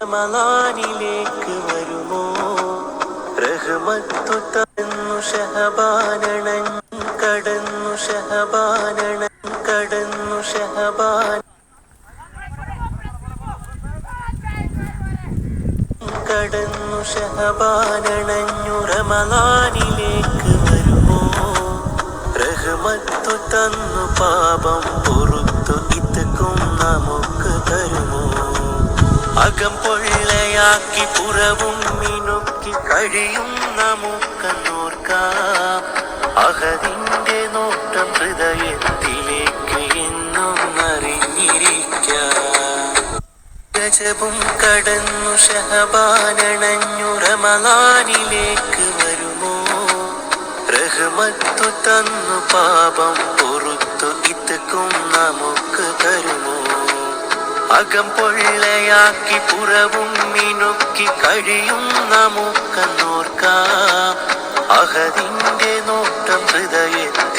റമളാനിലേക്ക് വരുമോ റഹ്മത്തു തന്നു ഷഹബാനണൻ കടന്നു ഷഹബാനണൻ കടന്നു ഷഹബാൻ കടന്നു ഷഹബാനണഞ്ഞു റമളാനിലേക്ക് വരുമോ റഹ്മത്തു തന്നു പാപം പൊറുത്തു ഇത്തക്കും നമുക്ക് തരുമോ അകം പൊള്ളയാക്കി പുറവും മിനുക്കി കഴിയും നമുക്കെന്നോർക്കാം അഹദിന്റെ നോട്ടം ഹൃദയത്തിലേക്ക് എന്നും അറിഞ്ഞിരിക്കാം രജബും കടന്നു ഷഹബാനണഞ്ഞു റമളാനിലേക്ക് വരുമോ റഹ്മത്തു തന്നു പാപം പൊറുത്തു ഇത്തക്കും നമുക്ക് തരുമോ അകം പൊള്ളയാക്കി പുറവും മിനുക്കി കഴിയും നമുക്കെന്നോർക്കാം അഹദിന്റെ നോട്ടം ഹൃദയത്തിൽ